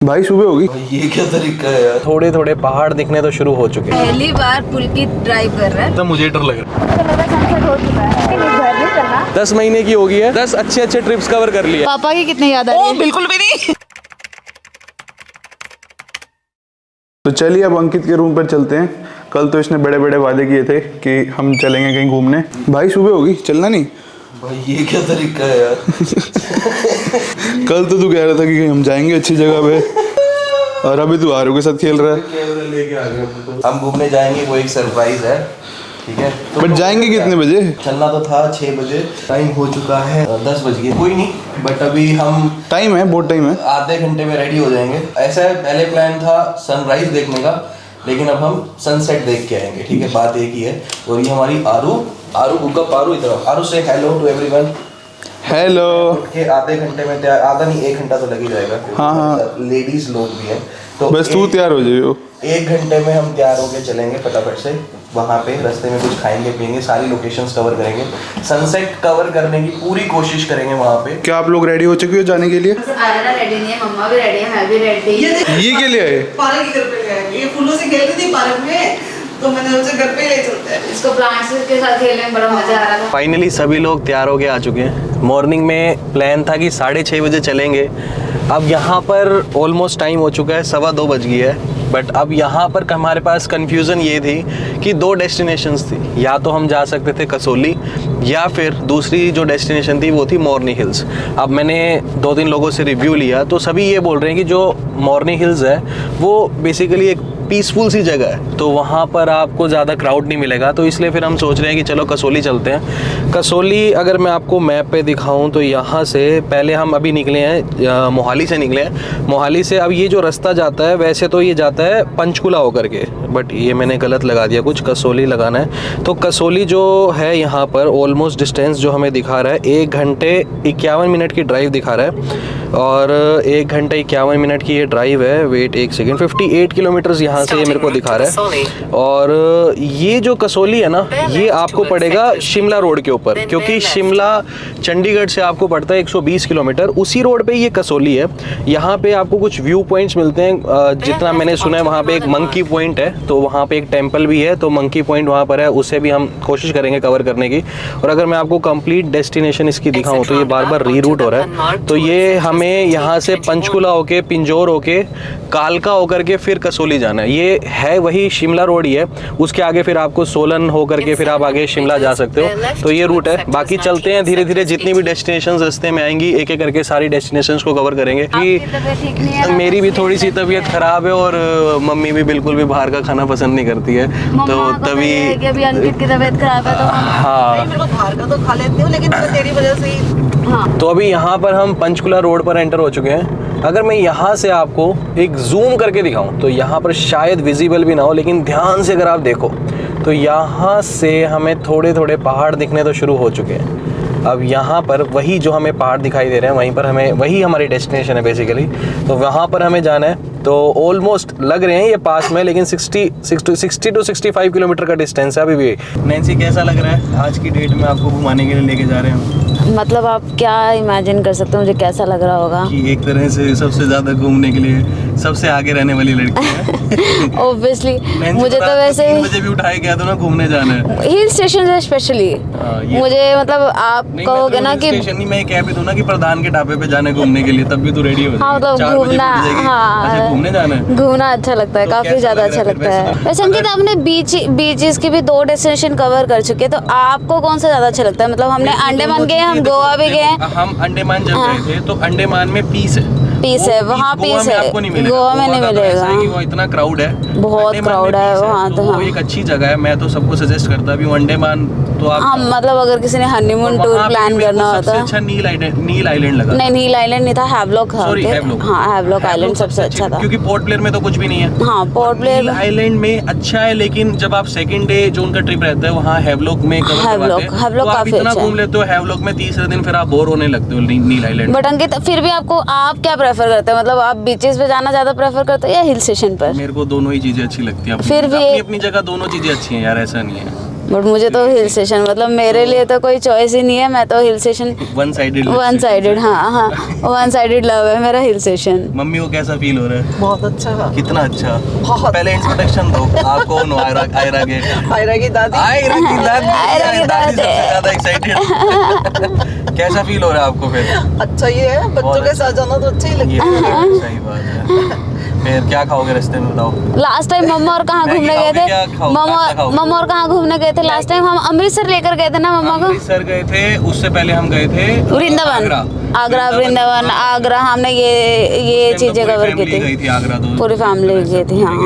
भाई सुबह होगी। ये क्या तरीका है यार। थोड़े थोड़े पहाड़ दिखने तो शुरू हो चुके हैं। पहली बार पुलकित ड्राइव कर रहा है तो मुझे डर लग रहा सनसेट हो चुका है घर नहीं करना। है। 10 महीने की होगी है, 10 अच्छे ट्रिप्स कवर कर लिए। पापा की कितनी याद आ रही है? बिल्कुल भी नहीं। तो चलिए अब अंकित के रूम पर चलते हैं। कल तो इसने बड़े बड़े वादे किए थे कि हम चलेंगे कहीं घूमने। भाई सुबह होगी, चलना नहीं? भाई ये क्या तरीका है यार। कल तो तू कह रहा था कि हम जाएंगे अच्छी जगह पे, और अभी तू आरू के साथ खेल रहा है। कैमरा लेके आ गया। हम घूमने जाएंगे, वो एक सरप्राइज है, ठीक है। तो बट जाएंगे कितने बजे? चलना तो था 6 बजे, टाइम हो चुका है 10 बज गए। कोई नहीं, बट अभी हम टाइम है, बहुत टाइम है। आधे घंटे में रेडी हो जाएंगे। ऐसा है, पहले प्लान था सनराइज देखने का, लेकिन अब हम सनसेट देख के आएंगे, ठीक है। बात एक ही है। और ये हमारी आरू बुकअप, आरू इधर। आरू से हेलो टू एवरीवन। हेलो। के आधे घंटे में तैयार, आधा नहीं 1 घंटा तो लग ही जाएगा। हाँ। लेडीज लोग भी हैं, तो बस तू तैयार हो जाइयो। 1 घंटे में हम तैयार होके चलेंगे फटाफट से। वहाँ पे रास्ते में कुछ खाएंगे पियेंगे, सारी लोकेशंस कवर करेंगे, सनसेट कवर करने की पूरी कोशिश करेंगे वहाँ पे। क्या आप लोग रेडी हो चुके हो जाने के लिए? आयरा रेडी नहीं है, मम्मा भी रेडी है, मैं भी रेडी। ये के लिए आए? पार्क के घर पे गए, ये फूलों से खेल रही थी पार्क में, तो मैंने उनसे घर पे ही ले चलते हैं। इसको प्लांट्स के साथ खेलने में बड़ा मजा आ रहा था। फाइनली सभी लोग तैयार होके आ चुके हैं। मॉर्निंग में प्लान था कि 6:30 बजे चलेंगे। अब यहाँ पर ऑलमोस्ट टाइम हो चुका है, 2:15 बज गई है। बट अब यहाँ पर हमारे पास कंफ्यूजन ये थी कि 2 डेस्टिनेशंस थी। या तो हम जा सकते थे कसोली, या फिर दूसरी जो डेस्टिनेशन थी वो थी मोरनी हिल्स। अब मैंने 2-3 लोगों से रिव्यू लिया तो सभी ये बोल रहे हैं कि जो मोरनी हिल्स है वो बेसिकली एक पीसफुल सी जगह है, तो वहाँ पर आपको ज़्यादा क्राउड नहीं मिलेगा। तो इसलिए फिर हम सोच रहे हैं कि चलो कसोली चलते हैं। कसोली अगर मैं आपको मैप पे दिखाऊं तो यहाँ से पहले हम अभी निकले हैं, मोहाली से निकले हैं। मोहाली से अब ये जो रास्ता जाता है, वैसे तो ये जाता है पंचकुला होकर के, बट ये मैंने गलत लगा दिया, कुछ कसोली लगाना है। तो कसोली जो है यहाँ पर ऑलमोस्ट डिस्टेंस जो हमें दिखा रहा है 1 घंटे 51 मिनट की ड्राइव दिखा रहा है। और 1 घंटे 51 मिनट की ये ड्राइव है। वेट 1 सेकेंड, 58 किलोमीटर्स यहाँ से ये मेरे को दिखा रहा है। और ये जो कसोली है ना, ये आपको पड़ेगा शिमला रोड के ऊपर, क्योंकि शिमला चंडीगढ़ से आपको पड़ता है 120 किलोमीटर। उसी रोड पे ये कसोली है। यहाँ पे आपको कुछ व्यू पॉइंट्स मिलते हैं। जितना मैंने सुना है वहाँ पे एक मंकी पॉइंट है, तो वहाँ पे एक टेम्पल भी है, तो मंकी पॉइंट वहाँ पर है, उसे भी हम कोशिश करेंगे कवर करने की। और अगर मैं आपको कंप्लीट डेस्टिनेशन इसकी दिखाऊँ तो ये बार बार रीरूट हो रहा है। तो ये हमें यहाँ से पंचकुला होके, पिंजौर होके, कालका होकर के फिर कसोली जाना है। ये है वही शिमला रोड ही है। उसके आगे फिर आपको सोलन होकर के फिर आप आगे शिमला जा सकते हो। तो ये रूट है। बाकी चलते हैं धीरे धीरे, जितनी भी डेस्टिनेशंस रास्ते में आएंगी एक एक करके सारी डेस्टिनेशंस को कवर करेंगे। कि मेरी भी थोड़ी सी तबीयत खराब है और मम्मी भी बिल्कुल भी बाहर का खाना पसंद नहीं करती है, तो तभी अभी अंकित की तबीयत खराब है तो हाँ, मेरे को बाहर का तो खा लेती हूँ, लेकिन तेरी वजह से ही। तो अभी यहाँ पर हम पंचकुला रोड पर एंटर हो चुके हैं। अगर मैं यहाँ से आपको एक जूम करके दिखाऊं तो यहाँ पर शायद विजिबल भी ना हो, लेकिन ध्यान से अगर आप देखो तो यहाँ से हमें थोड़े थोड़े पहाड़ दिखने तो शुरू हो चुके हैं। अब यहाँ पर वही जो हमें पहाड़ दिखाई दे रहे हैं, वहीं पर हमें, वही हमारी डेस्टिनेशन है बेसिकली। तो वहाँ पर हमें जाना है। तो ऑलमोस्ट लग रहे हैं ये पास में, लेकिन 60 टू 65 किलोमीटर का डिस्टेंस है अभी भी। नैन्सी, कैसा लग रहा है आज की डेट में आपको घुमाने के लिए लेके जा रहे हैं? मतलब आप क्या इमेजिन कर सकते हो मुझे कैसा लग रहा होगा? कि एक तरह से सबसे ज़्यादा घूमने के लिए सबसे आगे रहने वाली लड़की है। ऑब्वियसली मुझे तो वैसे 3 बजे भी उठाए गया तो ना घूमने जाना है हिल स्टेशन स्पेशली। मुझे मतलब आप कहोगे ना कि नहीं, मैं कह भी दूं ना कि प्रधान के ढाबे पे जाने घूमने के लिए, तब भी तू रेडी हो जाएगी। हाँ, मतलब घूमना, हाँ, घूमने जाना है, घूमना अच्छा लगता है, तो काफी ज्यादा अच्छा लगता है। वैसे अंकित आपने बीचेस की भी 2 डेस्टिनेशन कवर कर चुके हैं, तो आपको कौन सा ज्यादा अच्छा लगता है? मतलब हमने अंडमान गए, हम गोवा भी गए। हम अंडमान जब गए थे तो अंडमान में पीस है, वहाँ पीस है, आपको नहीं मिलेगा। गोवा में नहीं मिलेगा। वो इतना क्राउड है, बहुत क्राउड है वहाँ। तो वो एक अच्छी जगह है। मैं तो सबको सजेस्ट करता भी हूँ अंडमान। तो आप मतलब अगर किसी ने हनीमून टूर प्लान करना होता है, अच्छा नील आइलैंड लगा। नहीं, नील आइलैंड नहीं था, हैवलॉक था। हाँ, हैवलॉक आइलैंड सबसे अच्छा था, क्योंकि पोर्ट ब्लेयर में तो कुछ भी नहीं है। हाँ, पोर्ट ब्लेयर आइलैंड में अच्छा है, लेकिन जब आप सेकंड डे जो उनका ट्रिप रहता है वहाँ हैवलॉक में हैवलॉक काफी इतना घूम लेते हो हैवलॉक में, तीसरे दिन फिर आप बोर होने लगते हो नील आइलैंड। बट अंकित फिर भी आप क्या प्रेफर करते हैं? मतलब आप बीचेस पे जाना ज्यादा प्रेफर करते हो या हिल स्टेशन पर? मेरे को दोनों ही चीजें अच्छी लगती हैं। फिर भी अपनी जगह दोनों चीजें अच्छी हैं यार, ऐसा नहीं है। बट मुझे तो हिल स्टेशन, मतलब मेरे लिए तो कोई चॉइस ही नहीं है, मैं तो हिल स्टेशन वन साइडेड हाँ, वन साइडेड लव है मेरा हिल स्टेशन। मम्मी को कैसा फील हो रहा है? बहुत अच्छा। कितना अच्छा? बहुत। पहले इंट्रोडक्शन दो, आप कौन हो? आयरा के आयरा की दादी। आयरा की दादी। आयरा की दादी दादी। सबसे ज्यादा एक्साइटेड। कैसा फील हो रहा है आपको फिर? अच्छा ही है, बच्चों के साथ जाना तो अच्छा ही लगता ये है। तो सही बात है। फिर क्या खाओगे रास्ते में बताओ? लास्ट टाइम मम्मा और कहाँ मैगी घूमने गए खाओगे क्या थे? खाओ- नाश्ता खाओगे? मम्मा और कहाँ घूमने गए थे लास्ट टाइम? हम अमृतसर लेकर गए थे ना मम्मा को। अमृतसर गए थे, उससे पहले हम गए थे वृंदावन, आगरा वृंदावन, आगरा, हमने ये चीजें कवर की गई थी आगरा तो पूरी फैमिली गई थी। हाँ,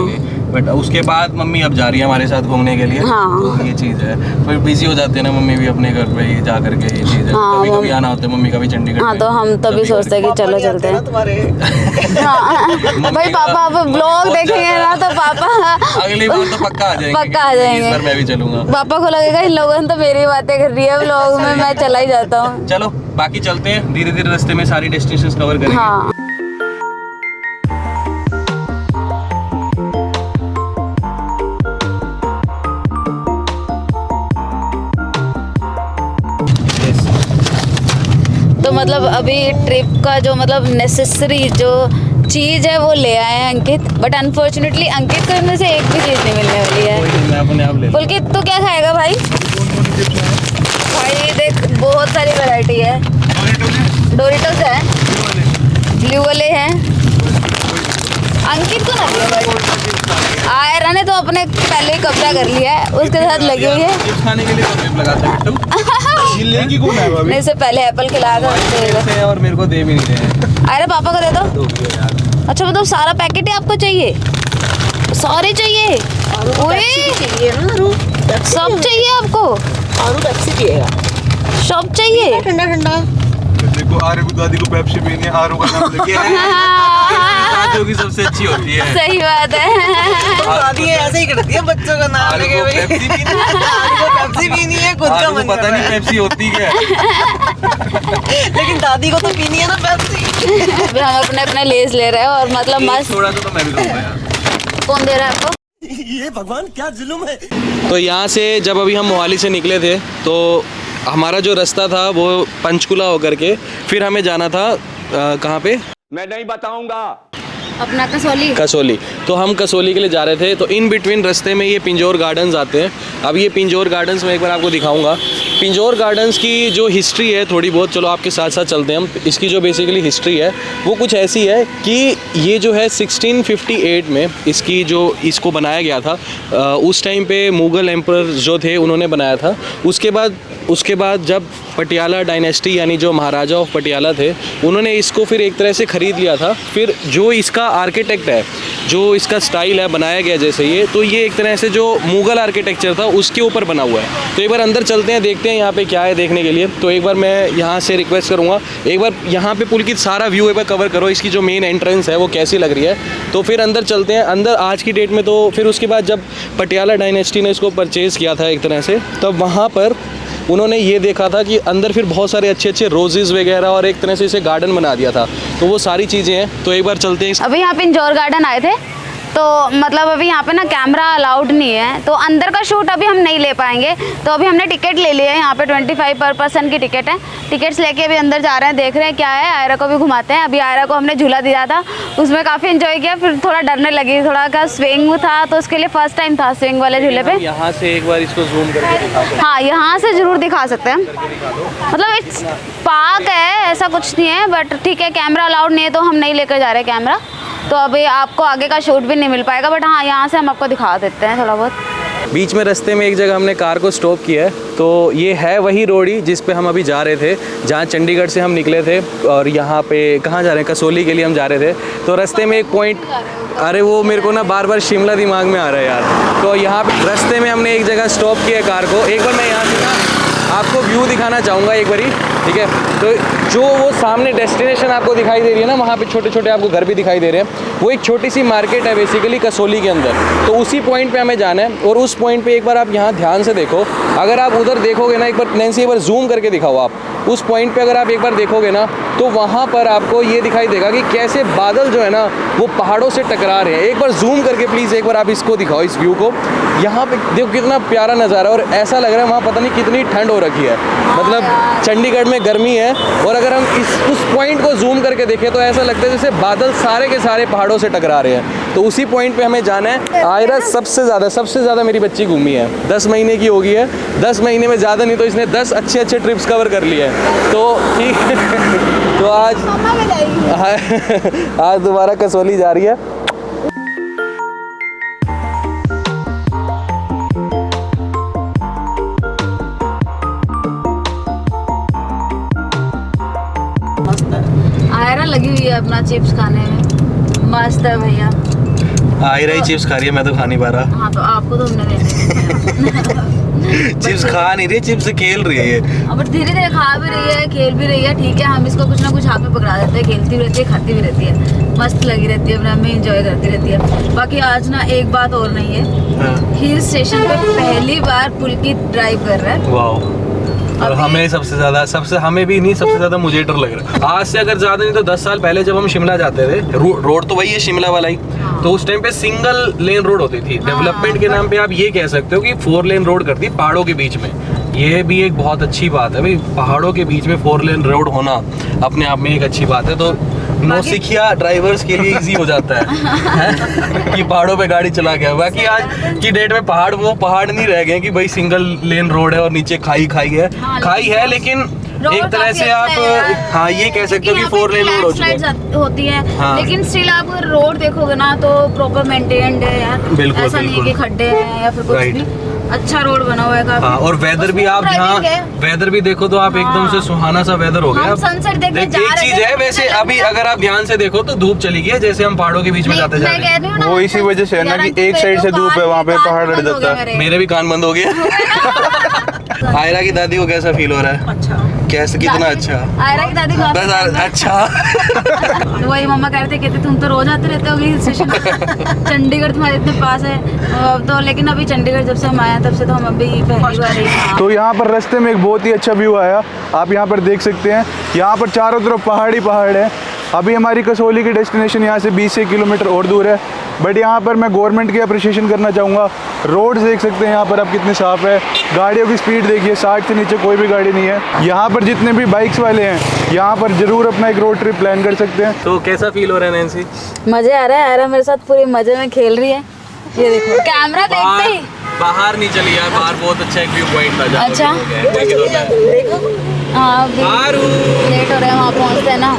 बट उसके बाद मम्मी अब जा रही है हमारे साथ घूमने के लिए। हाँ। तो ये चीज़ है, फिर बिजी हो जाते हैं ना मम्मी भी अपने घर पे जा करके, ये चीज़ है। हाँ, कभी कभी आना होता है मम्मी का भी चंडीगढ़ हाँ, में। तो हम तभी सोचते हैं कि चलो चलते हैं। तुम्हारे हाँ, भाई पापा आप ब्लॉग देखेंगे ना तो पापा अगली बार तो पक्का आ जाएंगे। पक्का आ जाएंगे। इस बार मैं भी चलूंगा। पापा को लगेगा इन लोगों ने तो मेरी बातें कर रही है व्लॉग में, मैं चला ही जाता हूँ। चलो बाकी चलते हैं, धीरे धीरे रास्ते में सारी डेस्टिनेशंस कवर करेंगे। हाँ, तो मतलब अभी ट्रिप का जो मतलब नेसेसरी जो चीज़ है वो ले आए हैं अंकित, बट अनफॉर्चुनेटली अंकित को इनमें से एक भी चीज़ नहीं मिलने वाली है। कोई नहीं, मैं अपने आप ले लूंगा। पुलकित तो क्या खाएगा भाई? भाई देख बहुत सारी वैरायटी है। डोरिटोस है, ब्लू वाले हैं। अंकित को ना दिया भाई, आयरा ने तो अपने पहले ही कब्जा कर लिया है, उसके साथ लगी हुई है। चिप्स खाने के लिए तो टेप लगाते हैं बिट्टू। ये लेगी कौन है भाभी? नहीं, से पहले एप्पल खिलाया था उसको। से और मेरे को दे भी नहीं रहे हैं। अरे पापा को दे दो। दो भी हो यार। अच्छा मतलब सारा पैकेट ही आपको चाहिए? सारे चाहिए? ओए चाहिए ना आरू, सब चाहिए आपको? आरू पेप्सी पिएगा, सब चाहिए? ठंडा ठंडा। देखो आरू की दादी को पेप्सी पीनी है, आरू का नाम लेके दादियों की सबसे अच्छी होती है। सही बात है। दादी ऐसे ही करती है बच्चों का नाम आरू लेके को भाई। पेप्सी पीनी है। आरू को पेप्सी पीनी है, खुद का आरू को मन पता कर नहीं रहा है। पेप्सी होती क्या है। लेकिन दादी को तो पीनी है ना पेप्सी। अभी हम अपने अपने लेस ले रहे हैं और मतलब मस्त। थोड़ा तो मैं भी लूंगा यार। कौन दे रहा है आपको? तो यहाँ से जब अभी हम मोहाली से निकले थे तो हमारा जो रास्ता था वो पंचकुला होकर के फिर हमें जाना था कहाँ पे? मैं नहीं बताऊंगा। अपना कसौली। कसौली। तो हम कसौली के लिए जा रहे थे, तो इन बिटवीन रास्ते में ये पिंजौर गार्डन्स आते हैं। अब ये पिंजौर गार्डन्स में एक बार आपको दिखाऊंगा। पिंजौर गार्डन्स की जो हिस्ट्री है थोड़ी बहुत, चलो आपके साथ साथ चलते हैं हम। इसकी जो बेसिकली हिस्ट्री है वो कुछ ऐसी है कि ये जो है 1658 में इसको बनाया गया था। उस टाइम पे मुग़ल एम्पर जो थे उन्होंने बनाया था। उसके बाद जब पटियाला डायनेस्टी यानी जो महाराजा ऑफ पटियाला थे उन्होंने इसको फिर एक तरह से ख़रीद लिया था। फिर जो इसका आर्किटेक्ट है, जो इसका स्टाइल है बनाया गया जैसे ये एक तरह से जो मुग़ल आर्किटेक्चर था उसके ऊपर बना हुआ है। तो एक बार अंदर चलते हैं, देखते हैं यहाँ पे क्या है देखने के लिए। तो एक बार मैं यहाँ से रिक्वेस्ट करूँगा, एक बार यहाँ पे पुलकित सारा व्यू एक बार कवर करो, इसकी जो मेन एंट्रेंस है वो कैसी लग रही है। तो फिर अंदर चलते हैं। अंदर आज की डेट में तो फिर उसके बाद जब पटियाला डायनेस्टी ने इसको परचेज़ किया था एक तरह से, तब वहाँ पर उन्होंने ये देखा था कि अंदर फिर बहुत सारे अच्छे अच्छे रोजेज़ वगैरह और एक तरह से इसे गार्डन बना दिया था। तो वो सारी चीज़ें हैं। तो एक बार चलते हैं। अभी यहाँ पिंजौर गार्डन आए थे, तो मतलब अभी यहाँ पे ना कैमरा अलाउड नहीं है, तो अंदर का शूट अभी हम नहीं ले पाएंगे। तो अभी हमने टिकट ले लिया है, यहाँ पे 25 पर पर्सन की टिकट है। टिकट्स लेके अभी अंदर जा रहे हैं, देख रहे हैं क्या है। आयरा को भी घुमाते हैं। अभी आयरा को हमने झूला दिया था, उसमें काफ़ी एंजॉय किया। फिर थोड़ा डरने लगी, थोड़ा क्या स्विंग था, तो उसके लिए फर्स्ट टाइम था स्विंग वाले झूले पे। यहाँ से एक बार इसको जूम करके दिखा दो। हाँ, यहाँ से ज़रूर दिखा सकते हैं। मतलब इट्स पार्क है, ऐसा कुछ नहीं है, बट ठीक है कैमरा अलाउड नहीं है तो हम नहीं लेकर जा रहे कैमरा। तो अभी आपको आगे का शूट भी नहीं मिल पाएगा, बट हाँ यहाँ से हम आपको दिखा देते हैं थोड़ा बहुत। बीच में रास्ते में एक जगह हमने कार को स्टॉप किया है। तो ये है वही रोड जिस पे हम अभी जा रहे थे, जहाँ चंडीगढ़ से हम निकले थे। और यहाँ पे कहाँ जा रहे हैं? कसौली के लिए हम जा रहे थे। तो रास्ते में एक पॉइंट, अरे वो मेरे को ना बार बार शिमला दिमाग में आ रहा है यार। तो यहाँ पे रास्ते में हमने एक जगह स्टॉप किया है कार को। एक बार मैं यहाँ से ना आपको व्यू दिखाना चाहूँगा एक बारी, ठीक है? तो जो वो सामने डेस्टिनेशन आपको दिखाई दे रही है ना, वहाँ पे छोटे छोटे आपको घर भी दिखाई दे रहे हैं। वो एक छोटी सी मार्केट है बेसिकली कसौली के अंदर। तो उसी पॉइंट पे हमें जाना है। और उस पॉइंट पे एक बार आप यहाँ ध्यान से देखो, अगर आप उधर देखोगे ना, एक बार नैन्सी एक बार जूम करके दिखाओ आप। उस पॉइंट पे अगर आप एक बार देखोगे ना तो वहाँ पर आपको ये दिखाई देगा कि कैसे बादल जो है ना वो पहाड़ों से टकरा रहे हैं। एक बार जूम करके प्लीज़ एक बार आप इसको दिखाओ, इस व्यू को। यहाँ पे देखो कितना प्यारा नज़ारा है, और ऐसा लग रहा है वहाँ पता नहीं कितनी ठंड हो रखी है। मतलब चंडीगढ़ में गर्मी है, और अगर हम उस पॉइंट को जूम करके देखें तो ऐसा लगता है जैसे बादल सारे के सारे पहाड़ों से टकरा रहे हैं। तो उसी पॉइंट पे हमें जाना है। आयरा सबसे ज़्यादा मेरी बच्ची घूमी है, 10 महीने की हो गई है। 10 महीने में ज़्यादा नहीं तो इसने 10 अच्छे ट्रिप्स कवर कर लिए हैं। तो ठीक तो आज आज दोबारा कसौली जा रही है। आयरा लगी हुई है अपना चिप्स खाने में, मस्त है भैया। आयरा ही चिप्स खा रही है, मैं तो खा नहीं पा रहा। हाँ तो आपको तो हमने देने चिप्स खा नहीं रही, चिप्स खेल रही है ये। अब धीरे धीरे खा भी रही है, खेल भी रही है। ठीक है, हम इसको कुछ ना कुछ हाथ में पकड़ा देते हैं, खेलती भी रहती है, खाती भी रहती है, मस्त लगी रहती है, अपने आप में एंजॉय करती रहती है। बाकी आज ना एक बात और नहीं है, हिल स्टेशन पे पहली बार पुलकित ड्राइव कर रहा है। वाह। और हमें हमें भी नहीं, सबसे ज्यादा मुझे डर लग रहा है। आज से अगर ज्यादा नहीं तो 10 साल पहले जब हम शिमला जाते थे, रोड तो वही है शिमला वाला ही, तो उस टाइम पे सिंगल लेन रोड होती थी। डेवलपमेंट के नाम पे आप ये कह सकते हो कि 4 लेन रोड कर दी पहाड़ों के बीच में। ये भी एक बहुत अच्छी बात है भाई, पहाड़ों के बीच में 4 लेन रोड होना अपने आप में एक अच्छी बात है। तो नौसिखिया ड्राइवर्स के लिए इजी हो जाता है कि पहाड़ों पे गाड़ी चला गया। बाकी आज की डेट में वो पहाड़ नहीं रह गए कि भाई सिंगल लेन रोड है और नीचे खाई है। खाई है लेकिन एक तरह से आप हाँ ये कह सकते हो कि 4 लेन रोड हो चुका है। होती है हाँ। लेकिन स्टिल आप अगर रोड देखोगे ना तो प्रॉपर मेंटेन्ड है यार, बिल्कुल, ऐसा नहीं है कि खड्डे हैं या फिर कुछ भी। अच्छा रोड बना हुआ है काफी। हाँ, और वेदर भी आप यहाँ वेदर भी देखो तो आप एकदम से सुहाना सा वेदर हो गया। सनसेट देखने जा रहे हैं। एक चीज है वैसे अभी अगर आप ध्यान से देखो तो धूप चली गई है, जैसे हम पहाड़ों के बीच में जाते जा रहे हैं। वो इसी वजह से है ना कि एक साइड से धूप है, वहाँ पे पहाड़ अड़ जाता है। मेरे भी कान बंद हो गए। आयरा की दादी को कैसा फील हो रहा है? अच्छा। कैसे, कितना अच्छा? आयरा की दादी बस अच्छा। तो वही मम्मा कहते तुम तो रोज आते रहते होगे हिल स्टेशन। चंडीगढ़ तुम्हारे इतने पास है तो, लेकिन अभी चंडीगढ़ जब से हम आए तब से तो हम अभी पहली बार ही। तो यहाँ पर रास्ते में एक बहुत ही अच्छा व्यू आया, आप यहाँ पर देख सकते हैं। यहाँ पर चारों तरफ पहाड़ ही पहाड़ है। अभी हमारी कसौली की डेस्टिनेशन यहाँ से 20 किलोमीटर और दूर है, बट यहाँ पर मैं गवर्नमेंट की अप्रिशिएशन करना चाहूँगा। रोड देख सकते हैं यहाँ पर आप कितने साफ़ है, गाड़ियों की स्पीड देखिए, 60 से नीचे कोई भी गाड़ी नहीं है। यहाँ पर जितने भी बाइक्स वाले हैं यहाँ पर ज़रूर अपना एक रोड ट्रिप प्लान कर सकते हैं। तो कैसा फील हो रहा है नैन्सी? मज़े आ रहा है, आयरा मेरे साथ पूरी मज़े में खेल रही है। ये देखो कैमरा देखते ही बाहर नहीं चली यार, बाहर बहुत अच्छा एक व्यू पॉइंट था। अच्छा हाँ लेट हो रहे हैं, वहाँ पहुँचते हैं ना।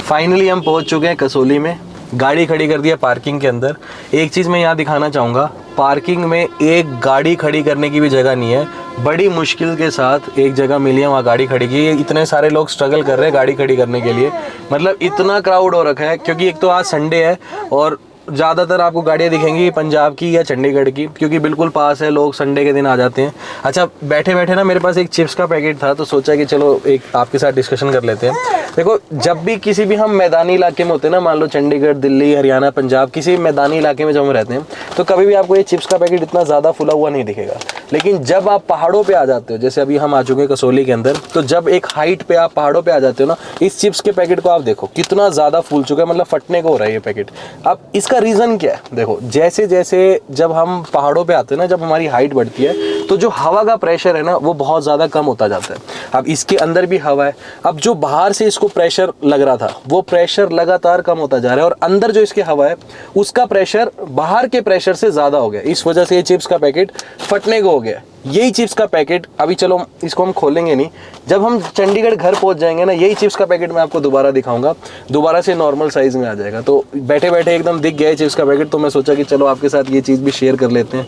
फाइनली हम पहुंच चुके हैं कसौली में। गाड़ी खड़ी कर दिया पार्किंग के अंदर। एक चीज़ मैं यहाँ दिखाना चाहूँगा, पार्किंग में एक गाड़ी खड़ी करने की भी जगह नहीं है। बड़ी मुश्किल के साथ एक जगह मिली है, वहाँ गाड़ी खड़ी की। इतने सारे लोग स्ट्रगल कर रहे हैं गाड़ी खड़ी करने के लिए, मतलब इतना क्राउड हो रखा है। क्योंकि एक तो आज संडे है और ज़्यादातर आपको गाड़ियाँ दिखेंगी पंजाब की या चंडीगढ़ की, क्योंकि बिल्कुल पास है, लोग संडे के दिन आ जाते हैं। अच्छा बैठे बैठे ना मेरे पास एक चिप्स का पैकेट था, तो सोचा कि चलो एक आपके साथ डिस्कशन कर लेते हैं। देखो जब भी किसी भी हम मैदानी इलाके में होते हैं ना, मान लो चंडीगढ़, दिल्ली, हरियाणा, पंजाब, किसी भी मैदानी इलाके में जब हम रहते हैं तो कभी भी आपको ये चिप्स का पैकेट इतना ज़्यादा फुला हुआ नहीं दिखेगा। लेकिन जब आप पहाड़ों पे आ जाते हो, जैसे अभी हम आ चुके हैं कसौली के अंदर, तो जब एक हाइट पे आप पहाड़ों पे आ जाते हो ना, इस चिप्स के पैकेट को आप देखो कितना ज़्यादा फूल चुका है, मतलब फटने को हो रहा है ये पैकेट। अब इसका रीज़न क्या है? देखो जैसे जैसे जब हम पहाड़ों पे आते हैं ना, जब हमारी हाइट बढ़ती है तो जो हवा का प्रेशर है ना वो बहुत ज़्यादा कम होता जाता है। अब इसके अंदर भी हवा है, अब जो बाहर से इसको प्रेशर लग रहा था वो प्रेशर लगातार कम होता जा रहा है, और अंदर जो इसके हवा है उसका प्रेशर बाहर के प्रेशर से ज़्यादा हो गया। इस वजह से ये चिप्स का पैकेट फटने को हो गया। यही चिप्स का पैकेट अभी चलो इसको हम खोलेंगे नहीं, जब हम चंडीगढ़ घर पहुंच जाएंगे ना, यही चिप्स का पैकेट मैं आपको दोबारा दिखाऊंगा, दोबारा से नॉर्मल साइज में आ जाएगा। तो बैठे बैठे एकदम दिख गया है चिप्स का पैकेट, तो मैं सोचा कि चलो आपके साथ ये चीज़ भी शेयर कर लेते हैं।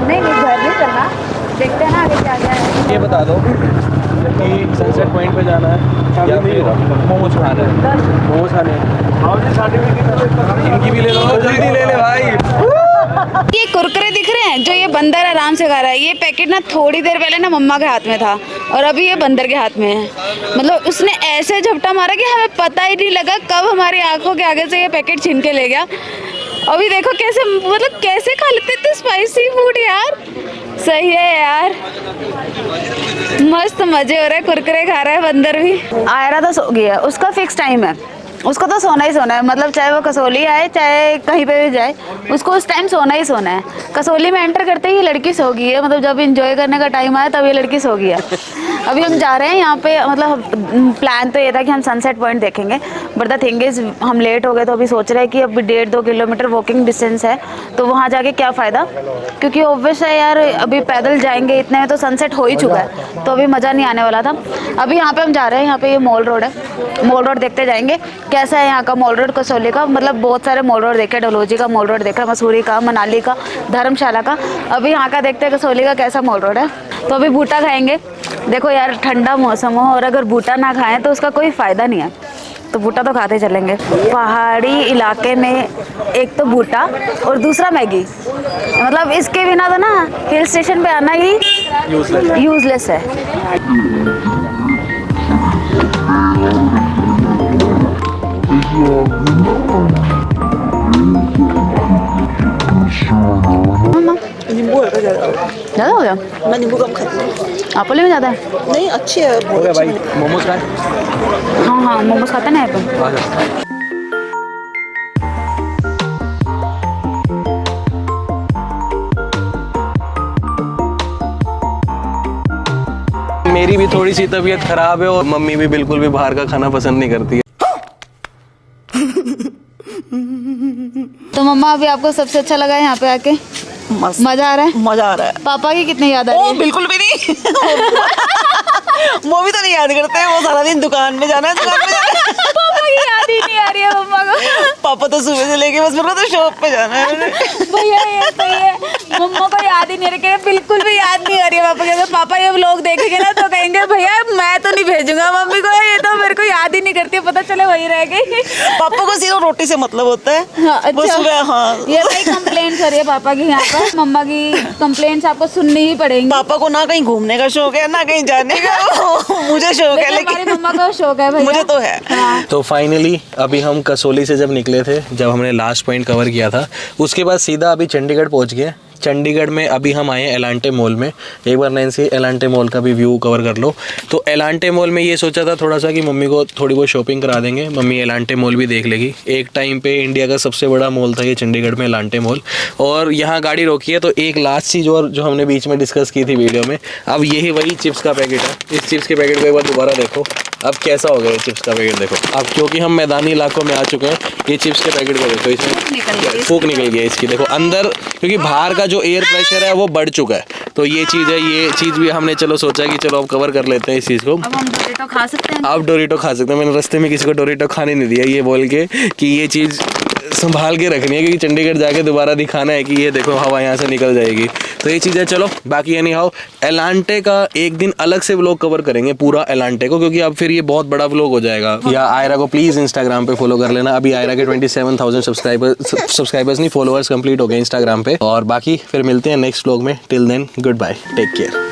नहीं घर नहीं चलना, देखते हैं ना आगे क्या क्या है। ये बता दो कि सनसेट पॉइंट पे जाना है या फिर मोमोज खाना है? मोमोज खाने इनकी भी ले लो, जल्दी ले ले भाई। ये कुरकुरे दिख रहे हैं जो ये बंदर आराम से खा रहा है, ये पैकेट ना थोड़ी देर पहले ना मम्मा के हाथ में था और अभी ये बंदर के हाथ में है। मतलब उसने ऐसे झपटा मारा कि हमें पता ही नहीं लगा कब हमारी आंखों के आगे से ये पैकेट छीन के ले गया। अभी देखो कैसे, मतलब कैसे खा लेते इतने स्पाइसी फूड यार। सही है यार, मस्त मजे हो रहे हैं, कुरकुरे खा रहा है बंदर भी। आयरा तो सो गया, उसका फिक्स टाइम है, उसको तो सोना ही सोना है। मतलब चाहे वो कसोली आए चाहे कहीं पे भी जाए, उसको उस टाइम सोना ही सोना है। कसोली में एंटर करते ही लड़की सो गई है, मतलब जब एंजॉय करने का टाइम आया तब ये लड़की सो गई है। अभी हम जा रहे हैं यहाँ पे, मतलब प्लान तो ये था कि हम सनसेट पॉइंट देखेंगे, बट द थिंग इज हम लेट हो गए, तो अभी सोच रहे हैं कि अब 1.5-2 किलोमीटर वॉकिंग डिस्टेंस है, तो वहाँ जाके क्या फ़ायदा, क्योंकि ऑब्वियस है यार अभी पैदल जाएंगे इतने में तो सनसेट हो ही चुका है, तो अभी मज़ा नहीं आने वाला था। अभी यहाँ पे हम जा रहे हैं, यहाँ पे ये मॉल रोड है, मॉल रोड देखते जाएंगे कैसा है यहाँ का मॉल रोड कसौली का। मतलब बहुत सारे मॉल रोड देखे, डलहौजी का मॉल रोड देखा, मसूरी का, मनाली का, धर्मशाला का। अभी यहाँ का देखते हैं कसौली का कैसा मॉल रोड है। तो अभी बूटा खाएंगे। देखो यार ठंडा मौसम हो और अगर बूटा ना खाएं तो उसका कोई फ़ायदा नहीं है, तो बूटा तो खाते चलेंगे। पहाड़ी इलाके में एक तो बूटा और दूसरा मैगी, मतलब इसके बिना तो ना हिल स्टेशन पे आना ही यूजलेस है। नींबू हल्का ज़्यादा हो गया, मैं नींबू कम खाती हूँ। आपले में ज़्यादा है? नहीं अच्छी है, हो गया भाई, मोमोज खाए। हाँ हाँ मोमोज खाते हैं ना यहाँ पे। मेरी भी थोड़ी सी तबीयत खराब है और मम्मी भी बिल्कुल भी बाहर का खाना पसंद नहीं करती है। तो मम्मा अभी आपको सबसे अच्छा लगा है यहाँ पे आके? मस्त, मजा आ रहा है? मजा आ रहा है। पापा की कितनी याद आ रही ओ है? बिल्कुल भी नहीं। वो भी तो नहीं याद करते, वो सारा दिन दुकान में जाना है, दुकान में जाना है। पापा की याद ही नहीं आ रही है मम्मा को। पापा तो सुबह से लेके बस मेरे को तो शॉप पे जाना है। भैया ये सही है, मम्मा को याद ही नहीं रखे, बिल्कुल भी याद नहीं आ रही है पापा के। तो पापा ये व्लॉग देखेंगे ना तो कहेंगे भैया मैं तो नहीं भेजूंगा मम्मी को, ये तो मेरे को याद ही नहीं करती, पता चले वही रह गई। पापा को सिर्फ रोटी से मतलब होता है। हाँ, अच्छा। वो सुबह हाँ ये भाई कंप्लेंट करिए पापा की यहाँ पर, मम्मा की कंप्लेंट्स आपको सुननी ही पड़ेंगी। पापा को ना कहीं घूमने का शौक है ना कहीं जाने का। मुझे शौक है लेकिन हमारी लेकिन मम्मा को शौक है भैया। मुझे तो है। हाँ। तो फाइनली अभी हम कसोली से जब निकले थे, जब हमने लास्ट पॉइंट कवर किया था, उसके बाद सीधा अभी चंडीगढ़ पहुंच गए। चंडीगढ़ में अभी हम आए हैं एलांटे मॉल में। एक बार नैन्सी एलांटे मॉल का भी व्यू कवर कर लो। तो एलांटे मॉल में ये सोचा था थोड़ा सा कि मम्मी को थोड़ी बहुत शॉपिंग करा देंगे, मम्मी एलांटे मॉल भी देख लेगी। एक टाइम पे इंडिया का सबसे बड़ा मॉल था ये चंडीगढ़ में एलांटे मॉल, और यहाँ गाड़ी रोकी है। तो एक लास्ट चीज़ और जो हमने बीच में डिस्कस की थी वीडियो में, अब यही वही चिप्स का पैकेट है। इस चिप्स के पैकेट को एक बार दोबारा देखो, अब कैसा हो गया ये चिप्स का पैकेट देखो। अब क्योंकि हम मैदानी इलाकों में आ चुके हैं, ये चिप्स के पैकेट को देखो, इसमें फूक निकल गई है इसकी, देखो अंदर, क्योंकि बाहर का जो एयर प्रेशर है वो बढ़ चुका है। तो ये चीज़ है, ये चीज़ भी हमने चलो सोचा कि चलो अब कवर कर लेते हैं इस चीज़ को। अब हम डोरेटो खा सकते हैं? आप डोरेटो खा सकते हैं। मैंने रास्ते में किसी को डोरेटो खाने नहीं दिया, ये बोल के कि ये चीज़ संभाल के रखनी है, क्योंकि चंडीगढ़ जाके दोबारा दिखाना है कि ये देखो हवा यहाँ से निकल जाएगी। तो ये चीज़ है। चलो बाकी एनी हाउ एलांटे का एक दिन अलग से व्लॉग कवर करेंगे पूरा एलांटे को, क्योंकि अब फिर ये बहुत बड़ा व्लॉग हो जाएगा। या आयरा को प्लीज़ इंस्टाग्राम पे फॉलो कर लेना। अभी आयरा के 27,000 सब्सक्राइबर्स नहीं, फॉलोअर्स कंप्लीट हो गए इंस्टाग्राम पे। और बाकी फिर मिलते हैं नेक्स्ट व्लॉग में। Till then goodbye, take care.